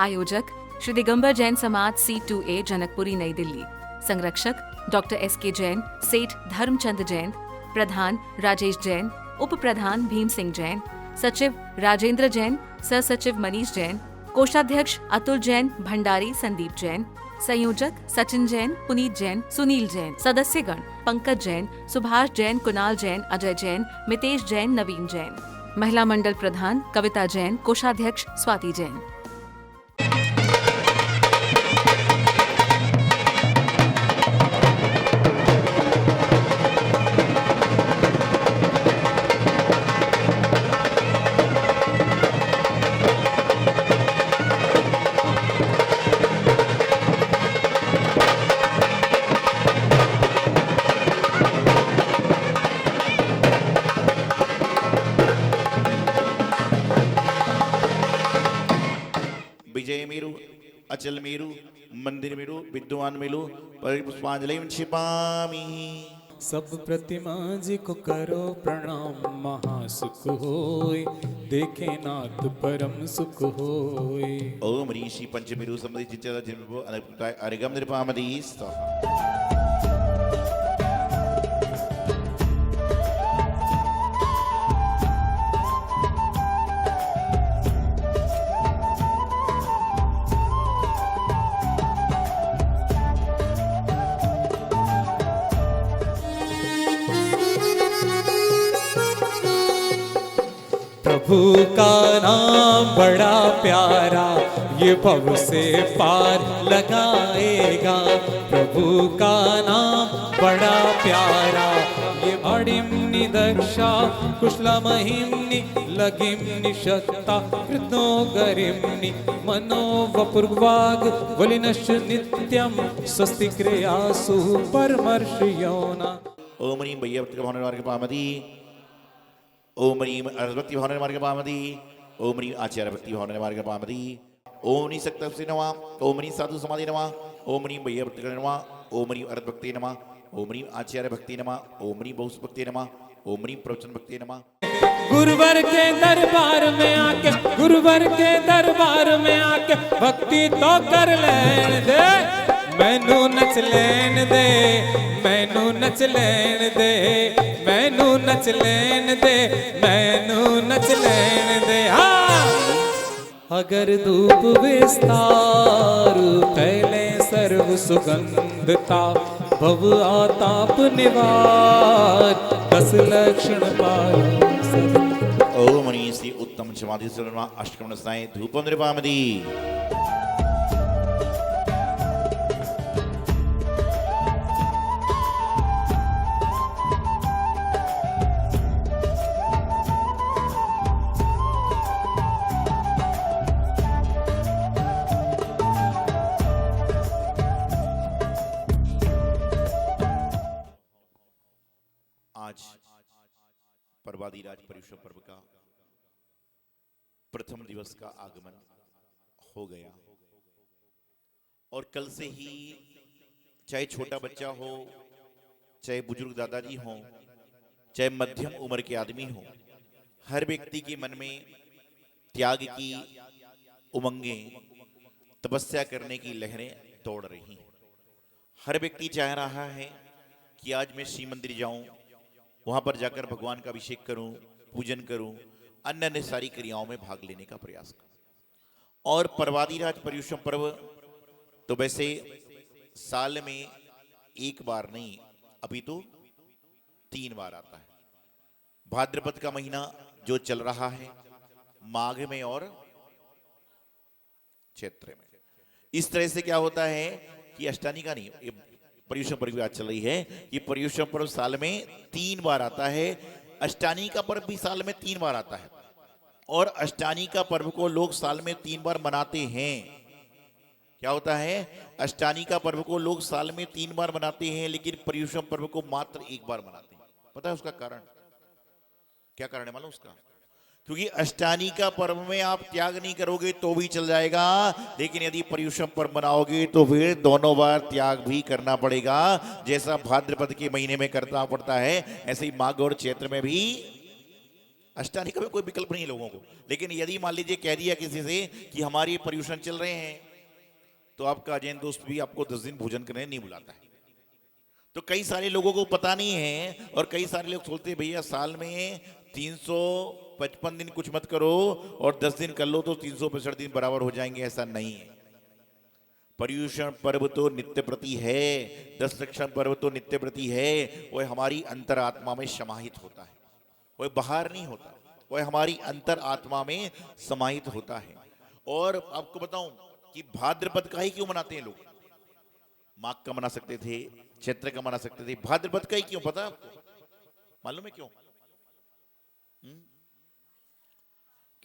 आयोजक श्री दिगंबर जैन समाज C2A जनकपुरी नई दिल्ली। संरक्षक डॉक्टर SK जैन, सेठ धर्मचंद जैन, प्रधान राजेश जैन, उप प्रधान भीम सिंह जैन, सचिव राजेंद्र जैन, सह सचिव मनीष जैन, कोषाध्यक्ष अतुल जैन, भंडारी संदीप जैन, संयोजक सचिन जैन, पुनीत जैन, सुनील जैन, सदस्यगण पंकज जैन, सुभाष जैन, कुणाल जैन, अजय जैन, मितेश जैन, नवीन जैन। महिला मंडल प्रधान कविता जैन, कोषाध्यक्ष स्वाति जैन। विजय मेरु, अचल मेरु, मंदिर मेरु, विद्वान मेरु, पुष्पांजलि क्षिपामि। सब प्रतिमा जी को करो प्रणाम, महासुख होय, देखे नाथ परम सुख होय। ओम ऋषि पंचमेरु संबंधी चिंतन जिनको अरिगम निर्पामदी स्वाहा। प्रभु का नाम बड़ा प्यारा, ये भव से पार लगाएगा। प्रभु का नाम बड़ा प्यारा, ये अडिम्नि दक्षा कुशलमहिम्नि लगिम्नि शक्ता कृतो गरिम्नि मनो वपुर्वाग वलिनश्च नित्यम स्वस्ति क्रियासु परमर्षयोना। ओम ह्रीं भैयवत्क भवन मार्ग पामदी। ओम ह्रीं अरस्वती भवन मार्ग पामदी। ओम ह्रीं आचार्य भक्ति भवन मार्ग पामदी। ओम ह्रीं सक्तस्य नमः। ओम ह्रीं साधु समाधि नमः। ओम ह्रीं भैयवत्क नमः। ओम ह्रीं अरस्वती नमः। ओम ह्रीं आचार्य भक्ति नमः। ओम ह्रीं बहुस भक्ति नमः। ओम ह्रीं प्रवचन भक्ति नमः। गुरुवर के दरबार में आके, गुरुवर के दरबार में आके भक्ति तो कर लेन दे, मैनू नच लेन दे, मैनू नच लेन दे, मैनू नच लेन दे, मैनू नच लेन दे। हाँ, अगर धूप विस्तार फैले सर्व सुगंधता, भव आताप निवार 10 लक्षण पालो सब। ओम ह्रीं श्री उत्तम समाधि सर्वमा अष्टकम नमस्ताय धूपम निर्पामदी। आज पर्वादिराज पर्युषण पर्व का प्रथम दिवस का आगमन हो गया और कल से ही चाहे छोटा बच्चा हो, चाहे बुजुर्ग दादाजी हो, चाहे मध्यम उम्र के आदमी हो, हर व्यक्ति के मन में त्याग की उमंगें, तपस्या करने की लहरें दौड़ रही हैं। हर व्यक्ति चाह रहा है कि आज मैं शिव मंदिर जाऊं, वहां पर जाकर भगवान का अभिषेक करूं, पूजन करूं, अन्य अन्य सारी क्रियाओं में भाग लेने का प्रयास करूं। और पर्वादिराज पर्युषण पर्व तो वैसे साल में एक बार नहीं, अभी तो 3 बार आता है। भाद्रपद का महीना जो चल रहा है, माघ में और चैत्र में। इस तरह से क्या होता है कि अष्टानी का नहीं, ये पर्युषण पर्व आज चल रही है कि पर्युषण पर्व साल में 3 बार आता है। अष्टानी का पर्व भी साल में 3 बार आता है और अष्टानी का पर्व को लोग साल में 3 बार मनाते हैं। क्या होता है, अष्टानी का पर्व को लोग साल में 3 बार मनाते हैं, लेकिन पर्युषण पर्व को मात्र 1 बार मनाते हैं। पता है उसका कारण क्या? कारण है मालूम उसका? क्योंकि अष्टानी का पर्व में आप त्याग नहीं करोगे तो भी चल जाएगा, लेकिन यदि पर्युषण पर्व मनाओगे तो फिर दोनों बार त्याग भी करना पड़ेगा। जैसा भाद्रपद के महीने में करना पड़ता है, ऐसे ही माघ और चैत्र में भी अष्टानी का भी कोई विकल्प नहीं है लोगों को। लेकिन यदि मान लीजिए कह दिया किसी से कि हमारे पर्यूषण चल रहे हैं, तो आपका अजैन दोस्त भी आपको 10 दिन भोजन करने नहीं बुलाता है। तो कई सारे लोगों को पता नहीं है, और कई सारे लोग सोचते हैं भैया साल में 355 दिन कुछ मत करो और 10 दिन कर लो तो 365 दिन बराबर हो जाएंगे। ऐसा नहीं है। पर्यूषण पर्व तो नित्य प्रति है, 10 रक्षण पर्व तो नित्य प्रति है। वह हमारी अंतरात्मा में समाहित होता है, वह बाहर नहीं होता, वह हमारी अंतरात्मा में समाहित होता है। और आपको बताऊं कि भाद्रपद का ही क्यों मनाते हैं लोग? माघ का मना सकते थे, चैत्र का मना सकते थे, भाद्रपद का ही क्यों? पता आपको? मालूम है क्यों?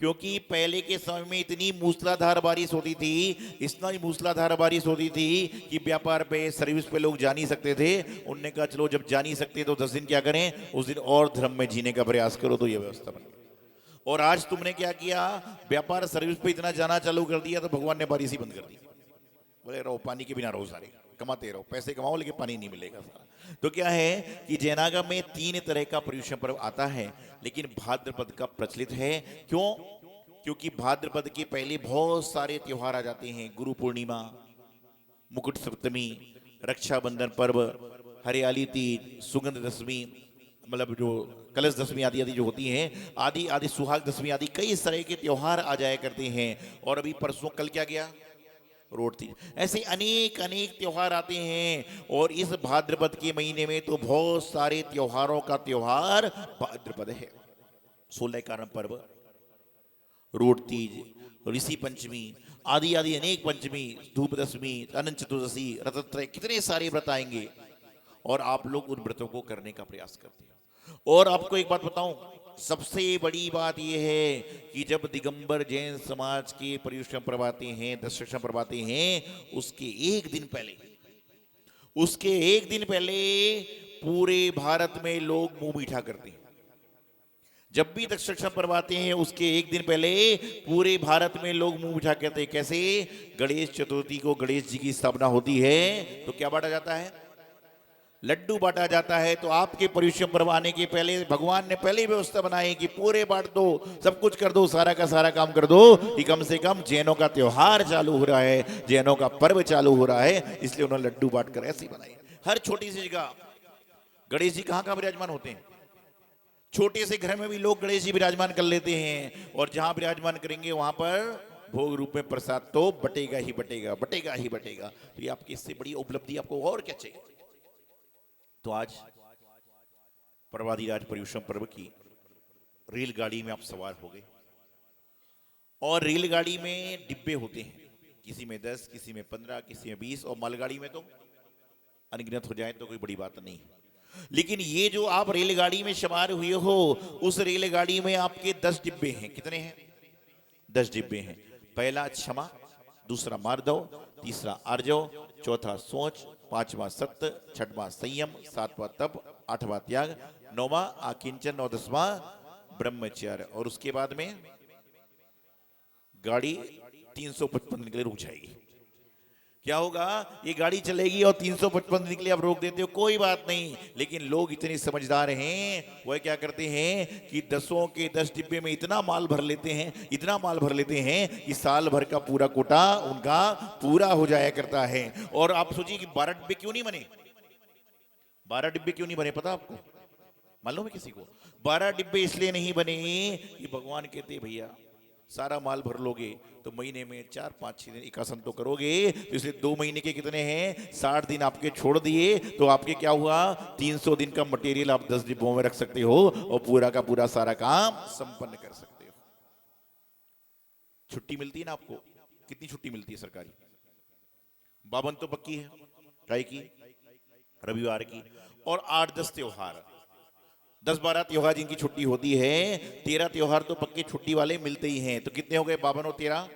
क्योंकि पहले के समय में इतनी मूसलाधार बारिश होती थी, इतना मूसलाधार बारिश होती थी कि व्यापार पे, सर्विस पे लोग जा नहीं सकते थे। उनने कहा चलो जब जा नहीं सकते तो 10 दिन क्या करें, उस दिन और धर्म में जीने का प्रयास करो। तो ये व्यवस्था बन गई। और आज तुमने क्या किया, व्यापार सर्विस पे इतना जाना चालू कर दिया तो भगवान ने बारिश ही बंद कर दी। बोले रहो, पानी के बिना रहो, सारे कमाते रहो, पैसे कमाओ लेकिन पानी नहीं मिलेगा सारा। तो क्या है कि जैनागम में 3 तरह का पर्यूषण पर्व आता है, लेकिन भाद्रपद का प्रचलित है। क्यों? क्योंकि भाद्रपद के पहले बहुत सारे त्योहार आ जाते हैं। गुरु पूर्णिमा, मुकुट सप्तमी, रक्षाबंधन पर्व, हरियाली तीज, सुगंध दशमी, मतलब जो कलश दशमी आदि आदि जो होती हैं, आदि आदि सुहाग दशमी आदि कई तरह के त्योहार आ जाया करते हैं। और अभी परसों कल क्या गया, रोड तीज। ऐसे अनेक अनेक त्योहार आते हैं। और इस भाद्रपद के महीने में तो बहुत सारे त्योहारों का त्योहार भाद्रपद है। 16 कारण पर्व, रोड तीज, ऋषि पंचमी, आदि आदि अनेक पंचमी, धूप दशमी, अनंत चतुर्दशी, रथत्रय, कितने सारे व्रत आएंगे और आप लोग उन व्रतों को करने का प्रयास करते हैं। और आपको एक बात बताऊं, सबसे बड़ी बात यह है कि जब दिगंबर जैन समाज के पर्यूषण पर्व आते हैं, 10 रक्षण पर्व आते हैं, उसके एक दिन पहले पूरे भारत में लोग मुंह मीठा करते हैं। जब भी 10 रक्षण पर्व आते हैं उसके एक दिन पहले पूरे भारत में लोग मुंह मीठा करते हैं। कैसे? गणेश चतुर्थी को गणेश जी की स्थापना होती है तो क्या बांटा जाता है? लड्डू बांटा जाता है। तो आपके पर्यूषण पर्व आने के पहले भगवान ने पहले ही व्यवस्था बनाई कि पूरे बांट दो, सब कुछ कर दो, सारा का सारा काम कर दो कि कम से कम जैनों का त्योहार चालू हो रहा है, जैनों का पर्व चालू हो रहा है, इसलिए उन्होंने लड्डू बांट कर ऐसी बनाई। हर छोटी सी जगह गणेश जी कहाँ विराजमान होते हैं? छोटे से घर में भी लोग गणेश जी विराजमान कर लेते हैं। और जहां विराजमान करेंगे वहां पर भोग रूप में प्रसाद तो बटेगा ही बटेगा, बटेगा ही बटेगा। तो ये आपकी इससे बड़ी उपलब्धि आपको और क्या चाहिए? तो आज पर्वाधिराज पर्यूषण पर्व की रेलगाड़ी में आप सवार हो गए। और रेलगाड़ी में डिब्बे होते हैं, किसी में 10, किसी में 15, किसी में 20, और मालगाड़ी में तो अनगिनत हो जाए तो कोई बड़ी बात नहीं है। लेकिन ये जो आप रेलगाड़ी में सवार हुए हो, उस रेलगाड़ी में आपके 10 डिब्बे हैं। कितने हैं? 10 डिब्बे हैं। पहला क्षमा, दूसरा मार्दव, तीसरा आर्जव, चौथा सोच, 5वां सत्य, 6वां संयम, 7वां तप, 8वां त्याग, 9वां आकिंचन और 10वां ब्रह्मचर्य। और उसके बाद में गाड़ी 355 दिन के लिए रुक जाएगी। क्या होगा? ये गाड़ी चलेगी और 355 दिन के लिए आप रोक देते हो, कोई बात नहीं। लेकिन लोग इतने समझदार हैं, वह क्या करते हैं कि 10 के 10 डिब्बे में इतना माल भर लेते हैं, इतना माल भर लेते हैं कि साल भर का पूरा कोटा उनका पूरा हो जाया करता है। और आप सोचिए कि 12 डिब्बे क्यों नहीं बने? 12 डिब्बे क्यों नहीं बने पता आपको? मालूम है किसी को? 12 डिब्बे इसलिए नहीं बने कि भगवान कहते भैया सारा माल भर लोगे तो महीने में 4, 5, 6 दिन एकासन तो करोगे, तो इसलिए 2 महीने के कितने हैं? 60 दिन आपके छोड़ दिए, तो आपके क्या हुआ? 300 दिन का मटेरियल आप 10 डिब्बों में रख सकते हो और पूरा का पूरा सारा काम संपन्न कर सकते हो। छुट्टी मिलती है ना आपको? कितनी छुट्टी मिलती है सरकारी? 52 तो पक्की है, काय की? रविवार की। और 8-10 त्योहार, 10-12 त्योहार जिनकी छुट्टी होती है। 13 त्योहार तो पक्के छुट्टी वाले मिलते ही हैं। तो कितने हो गए? 52 और 13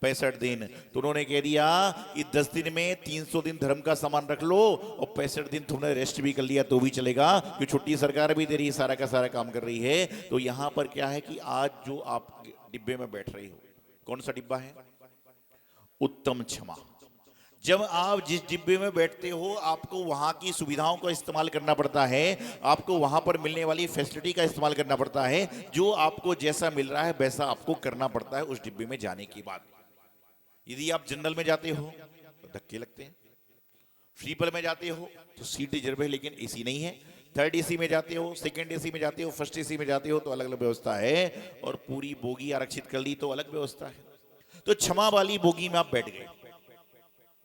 65 दिन। तो उन्होंने कह दिया कि 10 दिन में 300 दिन धर्म का सामान रख लो और 65 दिन तुमने रेस्ट भी कर लिया तो भी चलेगा, क्योंकि छुट्टी सरकार भी दे रही है, सारा का सारा काम कर रही है। तो यहां पर क्या है कि आज जो आप डिब्बे में बैठ रहे हो, कौन सा डिब्बा है? उत्तम क्षमा। जब आप जिस डिब्बे में बैठते हो आपको वहां की सुविधाओं का इस्तेमाल करना पड़ता है, आपको वहां पर मिलने वाली फैसिलिटी का इस्तेमाल करना पड़ता है। जो आपको जैसा मिल रहा है वैसा आपको करना पड़ता है उस डिब्बे में जाने के बाद। यदि आप जनरल में जाते हो तो धक्के लगते हैं, स्लीपर में जाते हो तो सीट रिजर्व है लेकिन एसी नहीं है, थर्ड एसी में जाते हो, सेकंड एसी में जाते हो, फर्स्ट एसी में जाते हो तो अलग अलग व्यवस्था है, और पूरी बोगी आरक्षित कर ली तो अलग व्यवस्था है। तो क्षमा वाली बोगी में आप बैठ गए।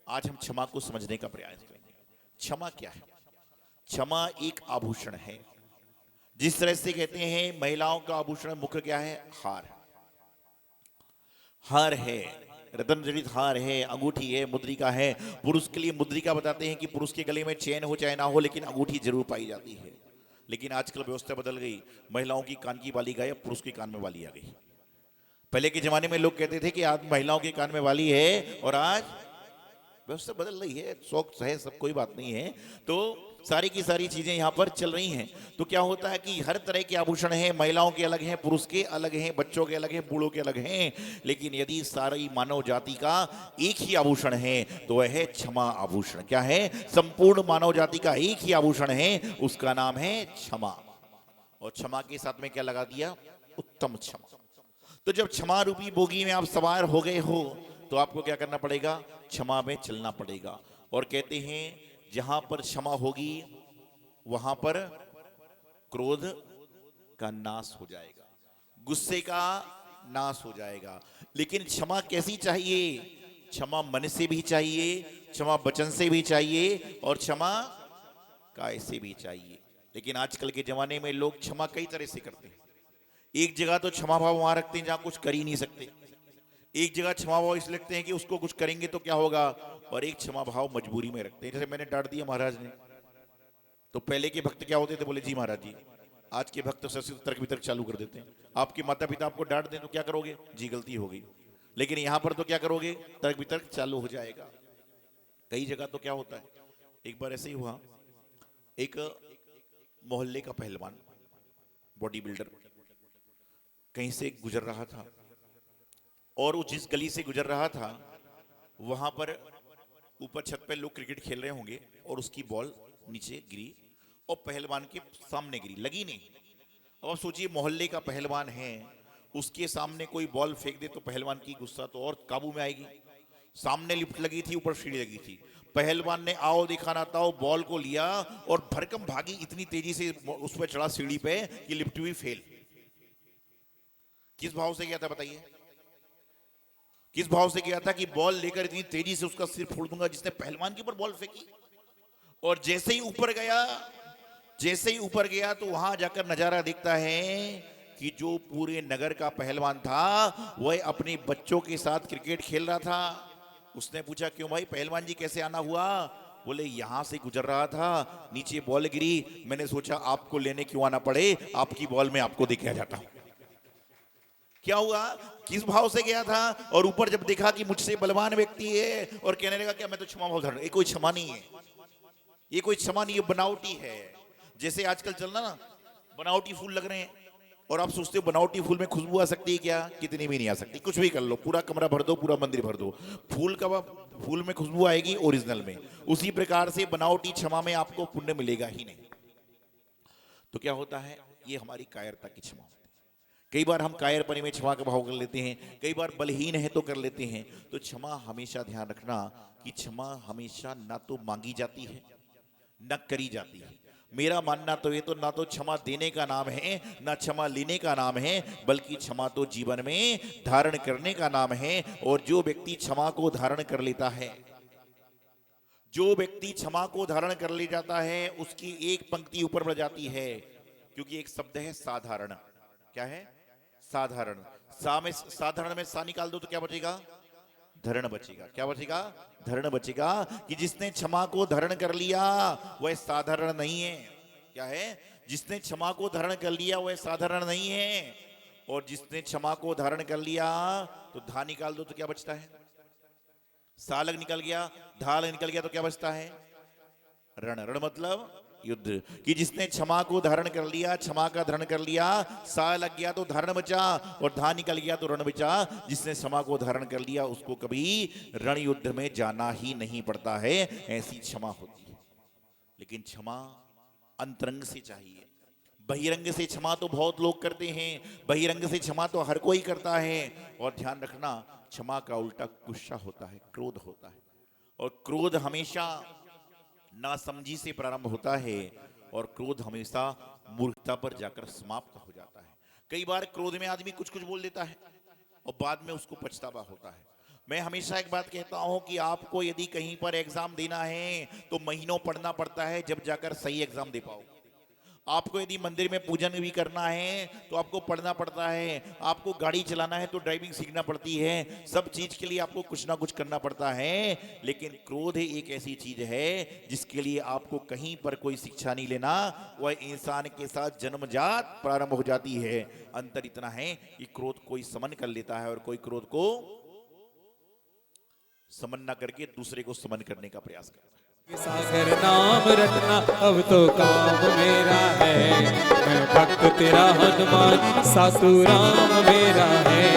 आज हम क्षमा को समझने का प्रयास करेंगे। क्षमा क्या है? क्षमा एक आभूषण है। जिस तरह से कहते हैं महिलाओं का आभूषण मुख्य क्या है? हार। हार है, रत्न जड़ित हार है, अंगूठी है, मुद्रिका है। पुरुष के लिए मुद्रिका बताते हैं कि पुरुष के गले में चैन हो चाहे ना हो लेकिन अंगूठी जरूर पाई जाती है। लेकिन आजकल व्यवस्था बदल गई, महिलाओं की कान की बाली गायब, पुरुष के कान में वाली आ गई। पहले के जमाने में लोग कहते थे कि आज महिलाओं के कान में वाली है, और आज व्यवस्था बदल रही है, शौक है सब, कोई बात नहीं है। तो सारी की सारी चीजें यहाँ पर चल रही हैं। तो क्या होता है कि हर तरह के आभूषण हैं, महिलाओं के अलग हैं, पुरुष के अलग हैं, बच्चों के अलग हैं, बूढ़ों के अलग हैं। लेकिन यदि सारी मानव जाति का एक ही आभूषण है तो वह है क्षमा आभूषण। क्या है? संपूर्ण मानव जाति का एक ही आभूषण है, उसका नाम है क्षमा। और क्षमा के साथ में क्या लगा दिया? उत्तम क्षमा। तो जब क्षमा रूपी बोगी में आप सवार हो गए हो तो आपको क्या करना पड़ेगा? क्षमा में चलना पड़ेगा। और कहते हैं जहां पर क्षमा होगी वहां पर क्रोध का नाश हो जाएगा, गुस्से का नाश हो जाएगा। लेकिन क्षमा कैसी चाहिए? क्षमा मन से भी चाहिए, क्षमा वचन से भी चाहिए, और क्षमा काय से भी चाहिए। लेकिन आजकल के जमाने में लोग क्षमा कई तरह से करते हैं। एक जगह तो क्षमा भाव वहां रखते हैं जहां कुछ कर ही नहीं सकते, एक जगह क्षमा भाव इसलिए रखते हैं कि उसको कुछ करेंगे तो क्या होगा, और एक क्षमा भाव मजबूरी में रखते हैं। जैसे मैंने डांट दिया महाराज ने, तो पहले के भक्त क्या होते थे? बोले जी महाराज जी। आज के भक्त सबसे तर्क वितर्क चालू कर देते हैं। आपके माता पिता आपको डांट दें तो क्या करोगे? जी गलती हो गई। लेकिन यहां पर तो क्या करोगे? तर्क वितर्क चालू हो जाएगा। कई जगह तो क्या होता है, एक बार ऐसे ही हुआ, एक मोहल्ले का पहलवान बॉडी बिल्डर कहीं से गुजर रहा था, और वो जिस गली से गुजर रहा था वहां पर ऊपर छत पे लोग क्रिकेट खेल रहे होंगे, और उसकी बॉल नीचे गिरी और पहलवान के सामने गिरी, लगी नहीं। अब आप सोचिए मोहल्ले का पहलवान है, उसके सामने कोई बॉल फेंक दे तो पहलवान की गुस्सा तो और काबू में आएगी। सामने लिफ्ट लगी थी, ऊपर सीढ़ी लगी थी। पहलवान ने आओ दिखाना ताओ बॉल को लिया और भरकम भागी, इतनी तेजी से उस पर चढ़ा सीढ़ी पे कि लिफ्ट भी फेल। किस भाव से गया था बताइए? किस भाव से गया था कि बॉल लेकर इतनी तेजी से उसका सिर फोड़ दूंगा, जिसने पहलवान के ऊपर बॉल फेंकी। और जैसे ही ऊपर गया तो वहां जाकर नजारा दिखता है कि जो पूरे नगर का पहलवान था वह अपने बच्चों के साथ क्रिकेट खेल रहा था। उसने पूछा क्यों भाई पहलवान जी कैसे आना हुआ? बोले यहां से गुजर रहा था, नीचे बॉल गिरी, मैंने सोचा आपको लेने क्यों आना पड़े, आपकी बॉल में आपको दिखा जाता हूं। क्या हुआ? किस भाव से गया था, और ऊपर जब देखा कि मुझसे बलवान व्यक्ति है और कहने लगा क्या मैं तो क्षमा भाव धारण, ये कोई क्षमा नहीं है, ये कोई क्षमा नहीं है, बनावटी है। जैसे आजकल चलना ना बनावटी फूल लग रहे हैं, और आप सोचते हो बनावटी फूल में खुशबू आ सकती है क्या? कितनी भी नहीं आ सकती। कुछ भी कर लो, पूरा कमरा भर दो, पूरा मंदिर भर दो, फूल में खुशबू आएगी ओरिजिनल में। उसी प्रकार से बनावटी क्षमा में आपको पुण्य मिलेगा ही नहीं। तो क्या होता है, ये हमारी कायरता की क्षमा होती है। कई बार हम कायरपने में क्षमा का भाव कर लेते हैं, कई बार बलहीन है तो कर लेते हैं। तो क्षमा हमेशा ध्यान रखना कि क्षमा हमेशा ना तो मांगी जाती है न करी जाती है। मेरा मानना तो ये तो ना तो क्षमा देने का नाम है ना क्षमा लेने का नाम है, बल्कि क्षमा तो जीवन में धारण करने का नाम है। और जो व्यक्ति क्षमा को धारण कर लेता है, जो व्यक्ति क्षमा को धारण कर ले जाता है, उसकी एक पंक्ति ऊपर बढ़ जाती है, क्योंकि एक शब्द है साधारण। क्या है? साधारण। साधारण में सा निकाल दो तो क्या बचेगा? धरण बचेगा। क्या बचेगा? धरण बचेगा। कि जिसने क्षमा को धारण कर लिया वह साधारण नहीं है। क्या है? जिसने क्षमा को धारण कर लिया वह साधारण नहीं है। और जिसने क्षमा को धारण कर लिया तो धा निकाल दो तो क्या बचता है? सालग निकल गया, धा निकल गया तो क्या बचता है? रण। रण मतलब युद्ध कि जिसने क्षमा को धारण कर लिया, क्षमा का धारण कर लिया, सा लग गया तो धारण बचा और धा निकल गया तो रण बचा। जिसने क्षमा को धारण कर लिया उसको कभी रण युद्ध में जाना ही नहीं पड़ता है, ऐसी क्षमा होती है। लेकिन क्षमा अंतरंग से चाहिए। बहिरंग से क्षमा तो बहुत लोग करते हैं, बहिरंग से क्षमा तो हर कोई करता है। और ध्यान रखना, क्षमा का उल्टा गुस्सा होता है, क्रोध होता है। और क्रोध हमेशा नासमझी से प्रारंभ होता है और क्रोध हमेशा मूर्खता पर जाकर समाप्त हो जाता है। कई बार क्रोध में आदमी कुछ कुछ बोल देता है और बाद में उसको पछतावा होता है। मैं हमेशा एक बात कहता हूं कि आपको यदि कहीं पर एग्जाम देना है तो महीनों पढ़ना पड़ता है, जब जाकर सही एग्जाम दे पाओ। आपको यदि मंदिर में पूजन भी करना है तो आपको पढ़ना पड़ता है। आपको गाड़ी चलाना है तो ड्राइविंग सीखना पड़ती है। सब चीज के लिए आपको कुछ ना कुछ करना पड़ता है। लेकिन क्रोध एक ऐसी चीज है जिसके लिए आपको कहीं पर कोई शिक्षा नहीं लेना, वह इंसान के साथ जन्मजात प्रारंभ हो जाती है। अंतर इतना है कि क्रोध कोई समन कर लेता है और कोई क्रोध को समन ना करके दूसरे को समन करने का प्रयास करता है। सागर नाम रटना अब तो काम मेरा है, मैं भक्त तेरा हनुमान सासू राम मेरा है,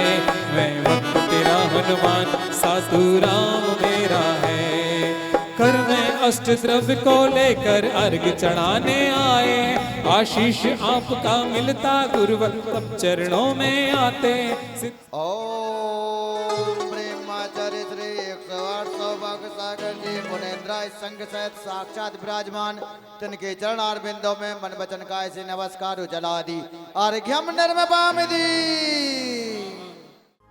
मैं भक्त तेरा हनुमान सासू राम मेरा है। कर में अष्ट द्रव्य को लेकर अर्घ चढ़ाने आए, आशीष आपका मिलता गुरुवर तब चरणों में आते। सागर जी मुनेन्द्राय संग सहित साक्षात विराजमान, तिनके चरणार बिंदों में मन वचन काय से नमस्कार जला दी अर्घ्यम निर्मपामिदी।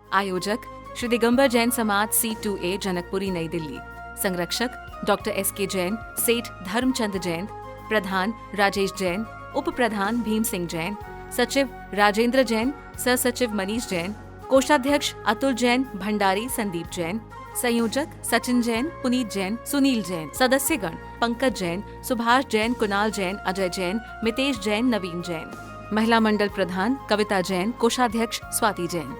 आयोजक श्री दिगंबर जैन समाज C2A जनकपुरी नई दिल्ली। संरक्षक डॉक्टर SK जैन, सेठ धर्मचंद जैन। प्रधान राजेश जैन, उप प्रधान भीम सिंह जैन। सचिव राजेंद्र जैन, सह सचिव मनीष जैन। कोषाध्यक्ष अतुल जैन, भंडारी संदीप जैन। संयोजक सचिन जैन, पुनीत जैन, सुनील जैन। सदस्यगण पंकज जैन, सुभाष जैन, कुणाल जैन, अजय जैन, मितेश जैन, नवीन जैन। महिला मंडल प्रधान कविता जैन, कोषाध्यक्ष स्वाति जैन।